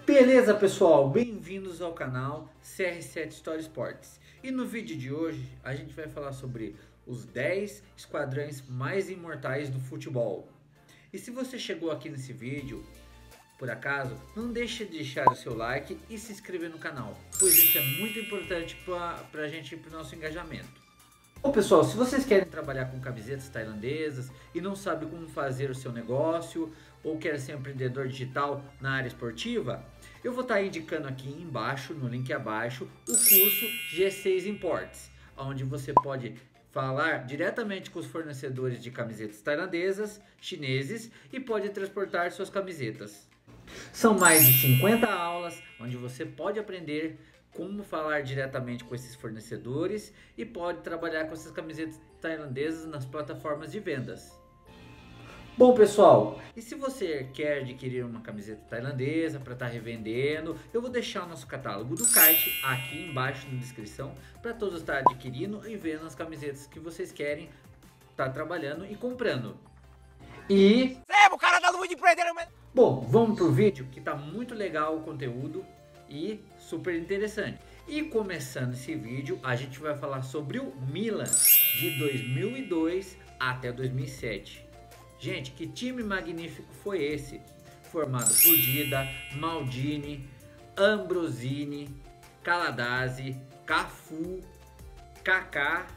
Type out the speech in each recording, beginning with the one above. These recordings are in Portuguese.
Beleza, pessoal? Bem-vindos ao canal CR7 Story Sports. E no vídeo de hoje a gente vai falar sobre os 10 esquadrões mais imortais do futebol. E se você chegou aqui nesse vídeo, por acaso, não deixe de deixar o seu like e se inscrever no canal, pois isso é muito importante para a gente ir para o nosso engajamento. Bom, pessoal, se vocês querem trabalhar com camisetas tailandesas e não sabem como fazer o seu negócio ou quer ser um empreendedor digital na área esportiva, eu vou estar indicando aqui embaixo, no link abaixo, o curso G6 Imports, onde você pode falar diretamente com os fornecedores de camisetas tailandesas, chineses e pode transportar suas camisetas. São mais de 50 aulas onde você pode aprender como falar diretamente com esses fornecedores e pode trabalhar com essas camisetas tailandesas nas plataformas de vendas. Bom, pessoal, e se você quer adquirir uma camiseta tailandesa para estar revendendo, eu vou deixar o nosso catálogo do kart aqui embaixo na descrição para todos estar adquirindo e vendo as camisetas que vocês querem estar trabalhando e comprando. E... o cara tá muito empreendedor, mas... Bom, vamos pro vídeo que tá muito legal o conteúdo e super interessante. E começando esse vídeo, a gente vai falar sobre o Milan de 2002 até 2007. Gente, que time magnífico foi esse? Formado por Dida, Maldini, Ambrosini, Caladazzi, Cafu, Kaká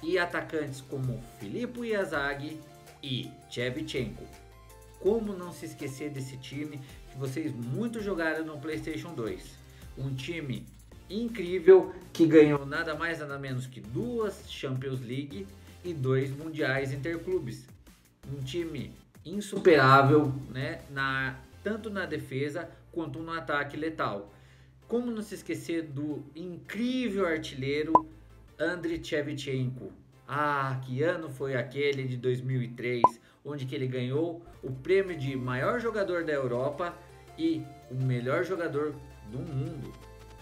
e atacantes como Filippo Inzaghi e Shevchenko. Como não se esquecer desse time que vocês muito jogaram no PlayStation 2? Um time incrível que ganhou nada mais nada menos que 2 Champions League e 2 Mundiais Interclubes. Um time insuperável, né, tanto na defesa quanto no ataque letal. Como não se esquecer do incrível artilheiro Andriy Shevchenko? Ah, que ano foi aquele de 2003, onde que ele ganhou o prêmio de maior jogador da Europa e o melhor jogador do mundo.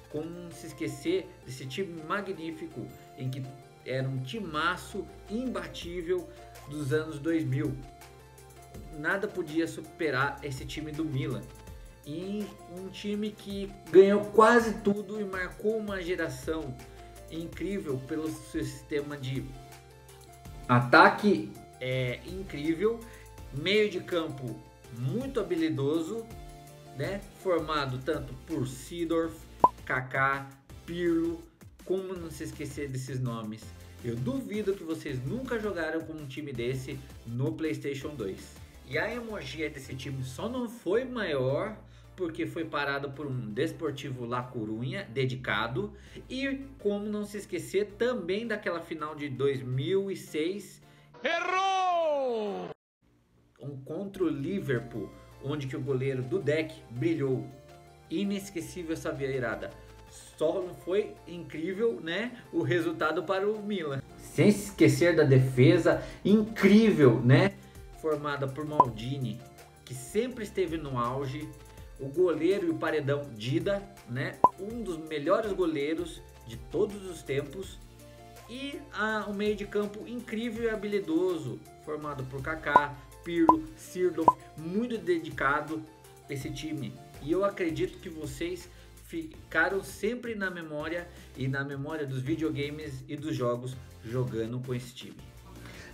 Como não se esquecer desse time magnífico, em que era um timaço imbatível dos anos 2000. Nada podia superar esse time do Milan. E um time que ganhou quase tudo e marcou uma geração incrível pelo seu sistema de ataque incrível, meio de campo muito habilidoso, né? Formado tanto por Seedorf, Kaká, Pirlo. Como não se esquecer desses nomes? Eu duvido que vocês nunca jogaram com um time desse no PlayStation 2. E a emoji desse time só não foi maior porque foi parado por um Desportivo La Coruña dedicado. E como não se esquecer também daquela final de 2006. Errou! Contra o Liverpool, onde que o goleiro Dudek brilhou. Inesquecível essa virada. Só não foi incrível, né, o resultado para o Milan. Sem se esquecer da defesa incrível, né, formada por Maldini, que sempre esteve no auge. O goleiro e o paredão Dida, né, um dos melhores goleiros de todos os tempos. E um meio de campo incrível e habilidoso, formado por Kaká, Pirlo, Seedorf, muito dedicado esse time. E eu acredito que vocês ficaram sempre na memória e na memória dos videogames e dos jogos jogando com esse time.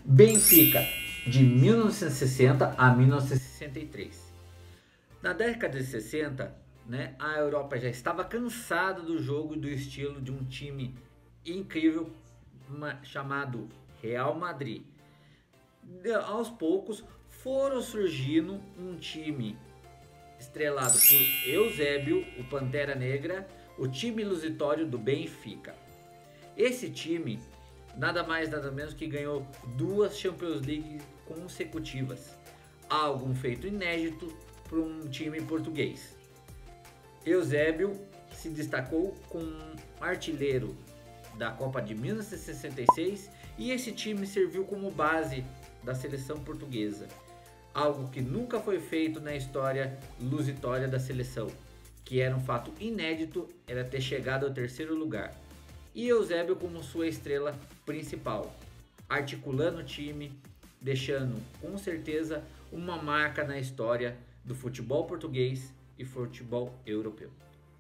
Benfica, de 1960 a 1963. Na década de 60, né, a Europa já estava cansada do jogo e do estilo de um time incrível chamado Real Madrid. Aos poucos foram surgindo um time estrelado por Eusébio, o Pantera Negra, o time ilusório do Benfica. Esse time nada mais nada menos que ganhou 2 Champions League consecutivas, algo feito inédito para um time português. Eusébio se destacou como artilheiro da Copa de 1966 e esse time serviu como base da seleção portuguesa. Algo que nunca foi feito na história lusória da seleção, que era um fato inédito, era ter chegado ao 3º lugar. E Eusébio como sua estrela principal, articulando o time, deixando com certeza uma marca na história do futebol português e futebol europeu.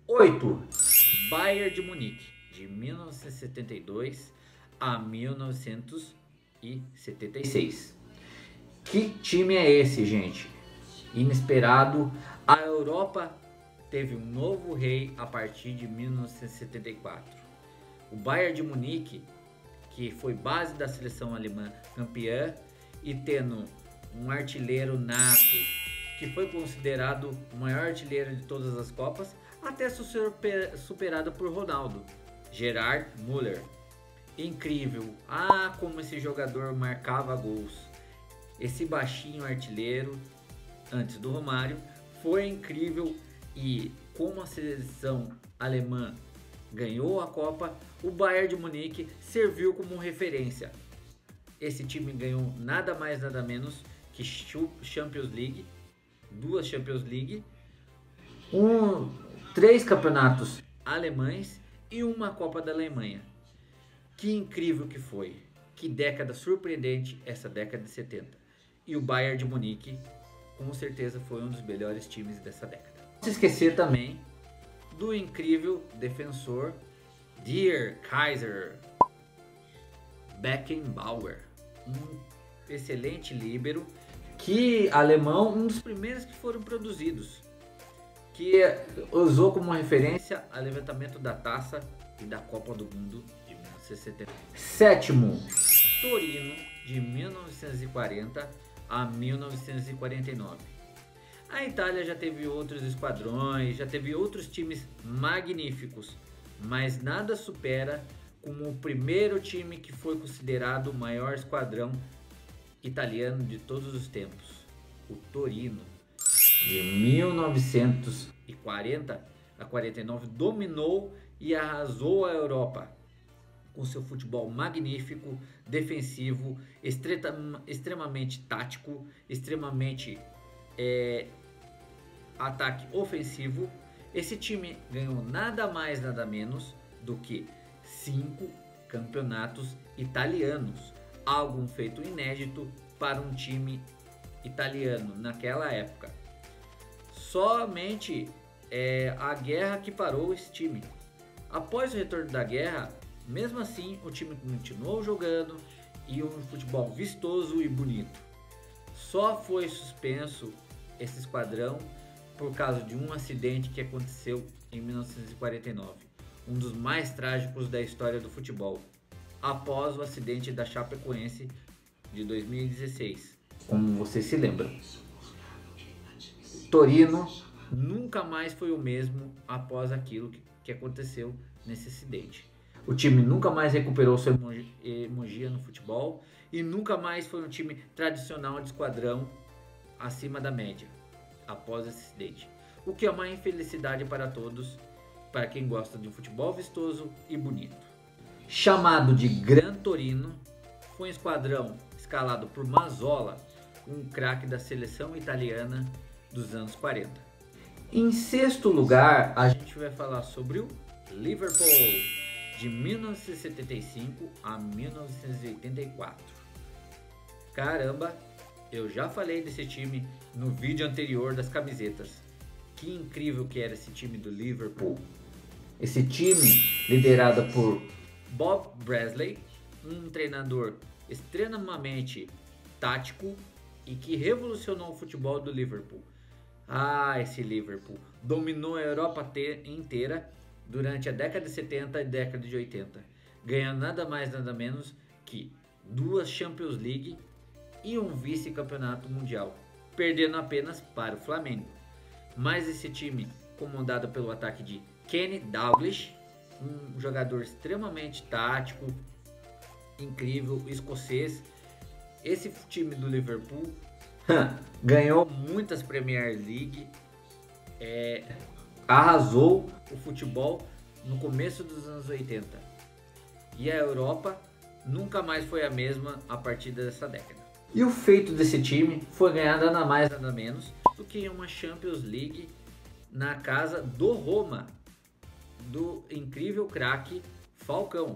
8. Bayern de Munique, de 1972 a 1976. Que time é esse, gente? Inesperado. A Europa teve um novo rei a partir de 1974. O Bayern de Munique, que foi base da seleção alemã campeã e tendo um artilheiro nato, que foi considerado o maior artilheiro de todas as Copas, até superado por Ronaldo, Gerard Müller. Incrível, como esse jogador marcava gols. Esse baixinho artilheiro, antes do Romário, foi incrível. E como a seleção alemã ganhou a Copa, o Bayern de Munique serviu como referência. Esse time ganhou nada mais nada menos que Champions League, 2 Champions League, 3 campeonatos alemães e uma Copa da Alemanha. Que incrível que foi, que década surpreendente essa década de 70. E o Bayern de Munique com certeza foi um dos melhores times dessa década. Não se esquecer também do incrível defensor Der Kaiser Beckenbauer, um excelente líbero, que alemão, um dos primeiros que foram produzidos, que usou como referência o levantamento da taça e da Copa do Mundo de 1970. 7º, Torino, de 1940 a 1949. A Itália já teve outros esquadrões, já teve outros times magníficos, mas nada supera como o primeiro time que foi considerado o maior esquadrão italiano de todos os tempos, o Torino. De 1940 a 49 dominou e arrasou a Europa com seu futebol magnífico, defensivo, extremamente tático, extremamente ataque ofensivo. Esse time ganhou nada mais nada menos do que 5 campeonatos italianos, algo feito inédito para um time italiano naquela época. Somente a guerra que parou esse time. Após o retorno da guerra, mesmo assim o time continuou jogando e um futebol vistoso e bonito. Só foi suspenso esse esquadrão por causa de um acidente que aconteceu em 1949, um dos mais trágicos da história do futebol, após o acidente da Chapecoense de 2016. Como vocês se lembram, Torino nunca mais foi o mesmo após aquilo que aconteceu nesse acidente. O time nunca mais recuperou sua hegemonia no futebol e nunca mais foi um time tradicional de esquadrão acima da média após esse acidente. O que é uma infelicidade para todos, para quem gosta de um futebol vistoso e bonito. Chamado de Gran Torino, foi um esquadrão escalado por Mazzola, um craque da seleção italiana dos anos 40. Em 6º lugar, a gente vai falar sobre o Liverpool, de 1975 a 1984. Caramba, eu já falei desse time no vídeo anterior das camisetas. Que incrível que era esse time do Liverpool. Esse time liderado por Bob Bradley, um treinador extremamente tático e que revolucionou o futebol do Liverpool. Esse Liverpool dominou a Europa inteira durante a década de 70 e década de 80, ganhando nada mais nada menos que 2 Champions League e um vice-campeonato mundial, perdendo apenas para o Flamengo. Mas esse time, comandado pelo ataque de Kenny Dalglish, um jogador extremamente tático, incrível, escocês. Esse time do Liverpool ganhou muitas Premier League, arrasou o futebol no começo dos anos 80. E a Europa nunca mais foi a mesma a partir dessa década. E o feito desse time foi ganhar nada mais nada menos do que uma Champions League na casa do Roma, do incrível craque Falcão,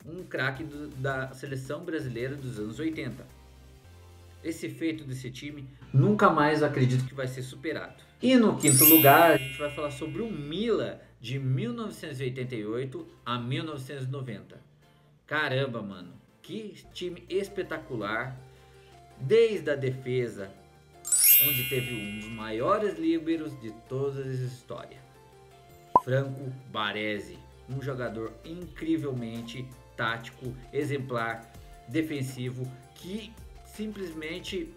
um craque da seleção brasileira dos anos 80. esse feito desse time nunca mais eu acredito que vai ser superado. E no quinto lugar a gente vai falar sobre o Milan de 1988 a 1990. Caramba, mano, que time espetacular, desde a defesa, onde teve um dos maiores líberos de toda a história, Franco Baresi, um jogador incrivelmente tático, exemplar, defensivo, que simplesmente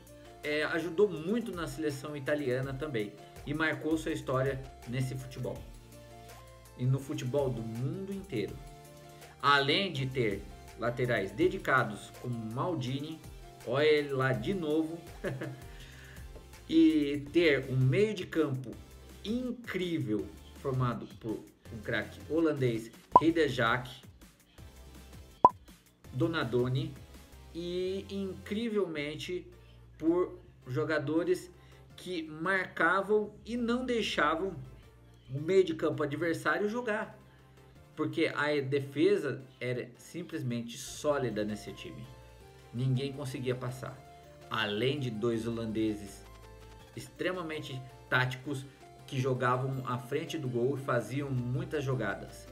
ajudou muito na seleção italiana também e marcou sua história nesse futebol e no futebol do mundo inteiro. Além de ter laterais dedicados como Maldini, olha ele lá de novo, e ter um meio de campo incrível formado por um craque holandês, Heidejak, Donadoni, e incrivelmente por jogadores que marcavam e não deixavam o meio de campo adversário jogar, porque a defesa era simplesmente sólida nesse time, ninguém conseguia passar, além de dois holandeses extremamente táticos que jogavam à frente do gol e faziam muitas jogadas,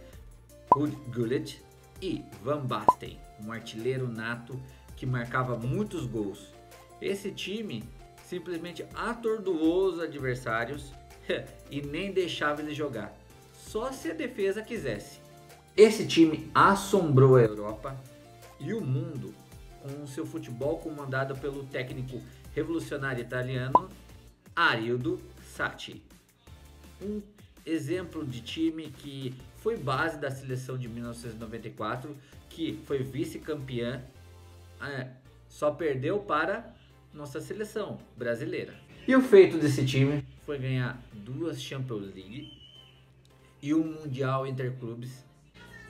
Ruud Gullit e Van Basten, um artilheiro nato que marcava muitos gols. Esse time simplesmente atordoou os adversários e nem deixava eles jogar, só se a defesa quisesse. Esse time assombrou a Europa e o mundo com seu futebol comandado pelo técnico revolucionário italiano Arrigo Sacchi. Um exemplo de time que foi base da seleção de 1994, que foi vice-campeã, só perdeu para nossa seleção brasileira. E o feito desse time foi ganhar 2 Champions League e um Mundial Interclubes.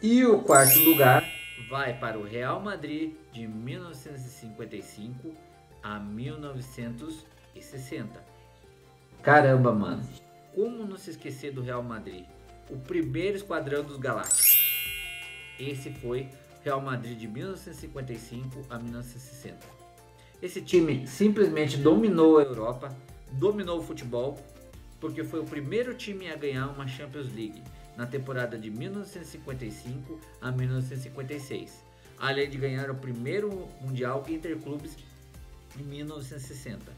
E o quarto lugar vai para o Real Madrid de 1955 a 1960. Caramba, mano, como não se esquecer do Real Madrid, o primeiro esquadrão dos Galácticos. Esse foi Real Madrid de 1955 a 1960. Esse time simplesmente dominou a Europa, dominou o futebol, porque foi o primeiro time a ganhar uma Champions League na temporada de 1955 a 1956, além de ganhar o primeiro Mundial Interclubes em 1960.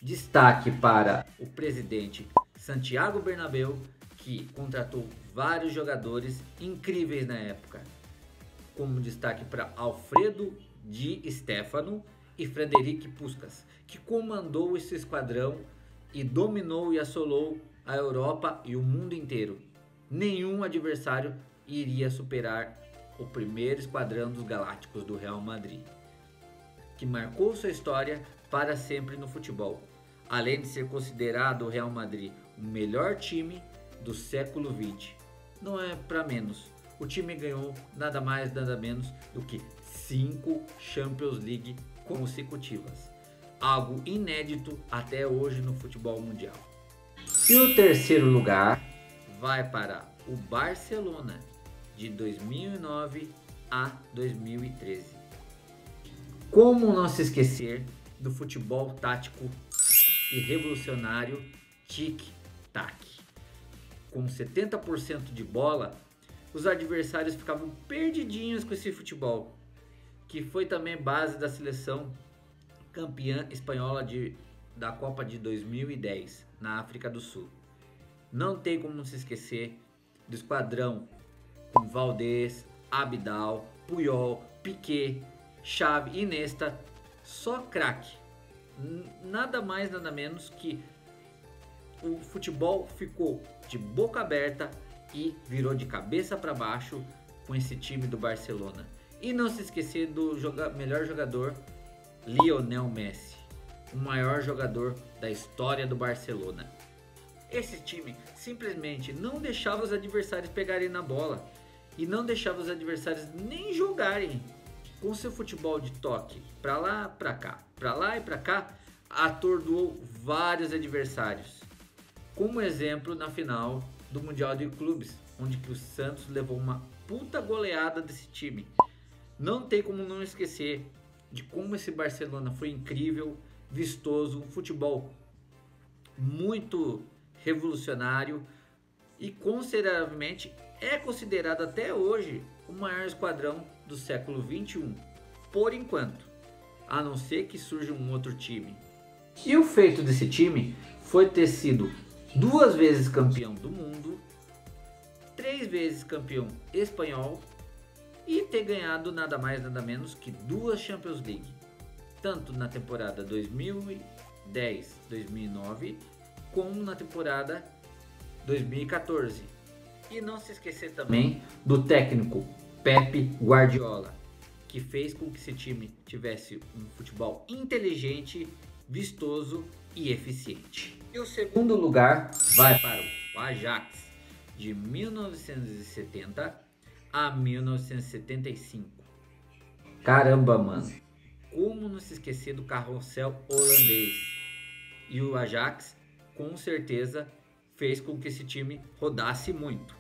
Destaque para o presidente Santiago Bernabéu, que contratou vários jogadores incríveis na época, como destaque para Alfredo Di Stéfano e Frederic Puskás, que comandou esse esquadrão e dominou e assolou a Europa e o mundo inteiro. Nenhum adversário iria superar o primeiro esquadrão dos Galácticos do Real Madrid, que marcou sua história para sempre no futebol, além de ser considerado o Real Madrid o melhor time do século XX. Não é para menos, o time ganhou nada mais nada menos do que 5 Champions League consecutivas, algo inédito até hoje no futebol mundial. E o terceiro lugar vai para o Barcelona de 2009 a 2013. Como não se esquecer do futebol tático e revolucionário tic-tac? Com 70% de bola, os adversários ficavam perdidinhos com esse futebol, que foi também base da seleção campeã espanhola da Copa de 2010 na África do Sul. Não tem como não se esquecer do esquadrão com Valdés, Abidal, Puyol, Piqué, Xavi, Iniesta, só craque. Nada mais nada menos que o futebol ficou de boca aberta e virou de cabeça para baixo com esse time do Barcelona. E não se esquecer do melhor jogador, Lionel Messi, o maior jogador da história do Barcelona. Esse time simplesmente não deixava os adversários pegarem na bola e não deixava os adversários nem jogarem. Com seu futebol de toque para lá, para cá, para lá e para cá, atordoou vários adversários. Como exemplo na final do Mundial de Clubes, onde que o Santos levou uma puta goleada desse time. Não tem como não esquecer de como esse Barcelona foi incrível, vistoso, um futebol muito revolucionário e consideravelmente é considerado até hoje o maior esquadrão do século XXI, por enquanto, a não ser que surja um outro time. E o feito desse time foi ter sido 2 vezes campeão do mundo, 3 vezes campeão espanhol e ter ganhado nada mais nada menos que 2 Champions League, tanto na temporada 2010-2009 como na temporada 2014. E não se esquecer também do técnico Pep Guardiola, que fez com que esse time tivesse um futebol inteligente, vistoso e eficiente. E o segundo lugar vai para o Ajax, de 1970 a 1975. Caramba, mano, como não se esquecer do carrossel holandês? E o Ajax, com certeza, fez com que esse time rodasse muito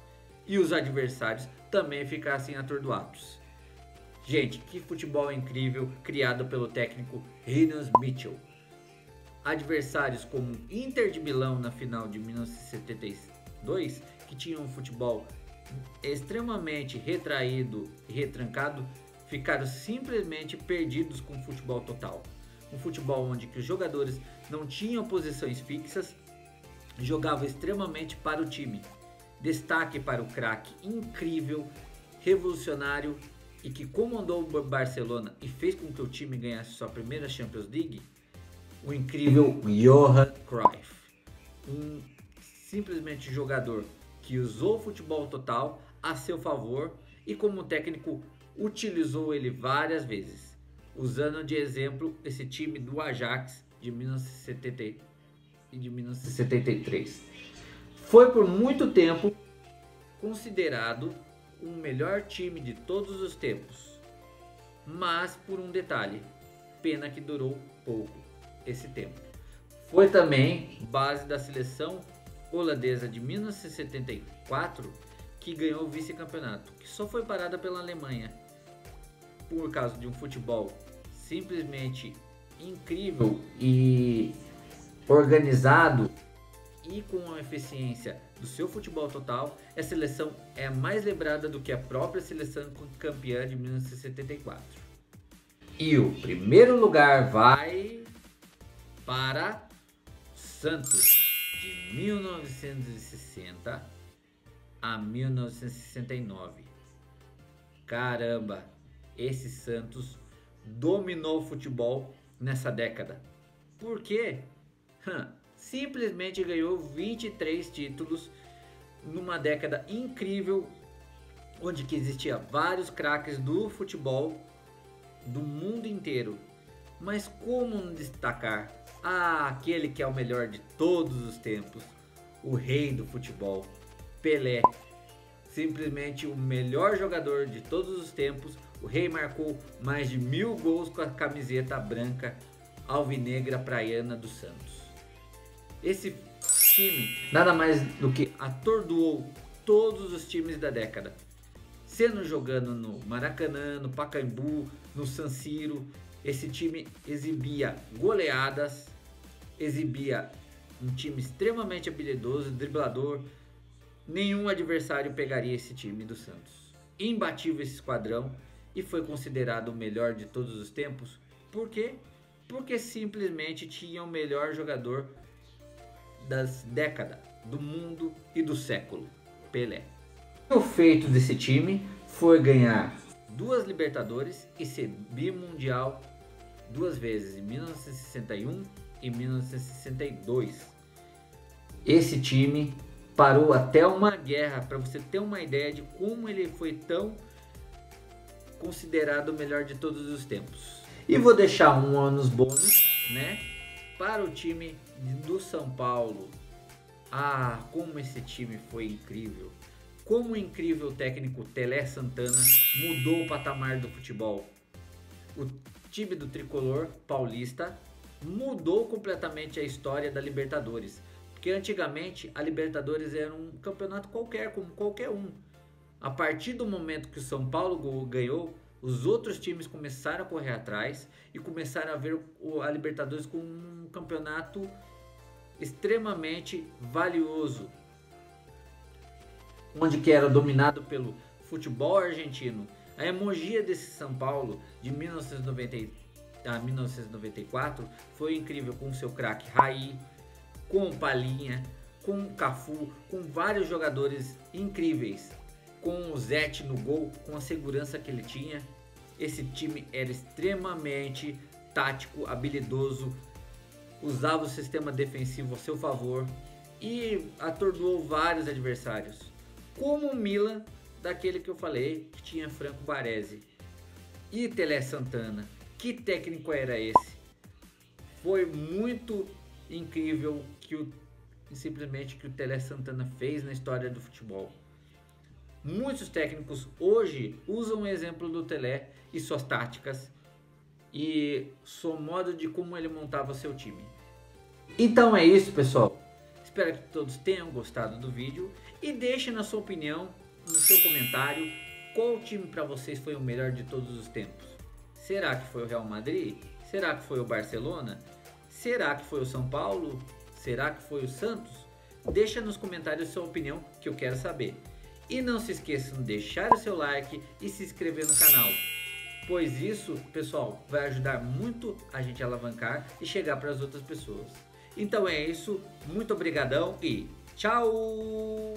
e os adversários também ficassem atordoados. Gente, que futebol incrível criado pelo técnico Rinus Michel. Adversários como Inter de Milão na final de 1972, que tinham um futebol extremamente retraído e retrancado, ficaram simplesmente perdidos com o futebol total. Um futebol onde que os jogadores não tinham posições fixas, jogavam extremamente para o time. Destaque para o craque incrível, revolucionário e que comandou o Barcelona e fez com que o time ganhasse sua primeira Champions League, o incrível Johan Cruyff. Um simplesmente jogador que usou o futebol total a seu favor e como técnico utilizou ele várias vezes, usando de exemplo esse time do Ajax de 1970 e de 1973. Foi por muito tempo considerado o melhor time de todos os tempos, mas por um detalhe, pena que durou pouco esse tempo. Foi também base da seleção holandesa de 1974 que ganhou o vice-campeonato, que só foi parada pela Alemanha por causa de um futebol simplesmente incrível e organizado e com a eficiência do seu futebol total. A seleção é mais lembrada do que a própria seleção campeã de 1974. E o primeiro lugar vai para Santos, de 1960 a 1969. Caramba, esse Santos dominou o futebol nessa década. Por quê? Simplesmente ganhou 23 títulos numa década incrível, onde que existia vários craques do futebol do mundo inteiro. Mas como não destacar aquele que é o melhor de todos os tempos, o rei do futebol, Pelé. Simplesmente o melhor jogador de todos os tempos. O rei marcou mais de 1000 gols com a camiseta branca alvinegra praiana do Santos. Esse time nada mais do que atordoou todos os times da década, sendo jogando no Maracanã, no Pacaembu, no San Siro. Esse time exibia goleadas, exibia um time extremamente habilidoso, driblador. Nenhum adversário pegaria esse time do Santos. Imbatível esse esquadrão e foi considerado o melhor de todos os tempos. Por quê? Porque simplesmente tinha o melhor jogador das décadas, do mundo e do século, Pelé. O feito desse time foi ganhar 2 Libertadores e ser bimundial 2 vezes, em 1961 e 1962. Esse time parou até uma guerra, para você ter uma ideia de como ele foi tão considerado o melhor de todos os tempos. E vou deixar um ônus bônus, né, para o time do São Paulo. Como esse time foi incrível. Como o incrível técnico Tele Santana mudou o patamar do futebol. O time do tricolor paulista mudou completamente a história da Libertadores. Porque antigamente a Libertadores era um campeonato qualquer, como qualquer um. A partir do momento que o São Paulo ganhou, Os outros times começaram a correr atrás e começaram a ver a Libertadores como um campeonato extremamente valioso, onde que era dominado pelo futebol argentino. A hegemonia desse São Paulo de 1990 a 1994 foi incrível, com seu craque Raí, com o Palinha, com o Cafu, com vários jogadores incríveis, com o Zete no gol, com a segurança que ele tinha. Esse time era extremamente tático, habilidoso, usava o sistema defensivo a seu favor e atordoou vários adversários, como o Milan, daquele que eu falei, que tinha Franco Baresi e Tele Santana. Que técnico era esse? Foi muito incrível simplesmente que o Tele Santana fez na história do futebol. Muitos técnicos hoje usam o exemplo do Tele e suas táticas e seu modo de como ele montava seu time. Então é isso, pessoal. Espero que todos tenham gostado do vídeo e deixem na sua opinião, no seu comentário, qual time para vocês foi o melhor de todos os tempos. Será que foi o Real Madrid? Será que foi o Barcelona? Será que foi o São Paulo? Será que foi o Santos? Deixa nos comentários sua opinião, que eu quero saber. E não se esqueçam de deixar o seu like e se inscrever no canal, pois isso, pessoal, vai ajudar muito a gente a alavancar e chegar para as outras pessoas. Então é isso, muito obrigadão e tchau!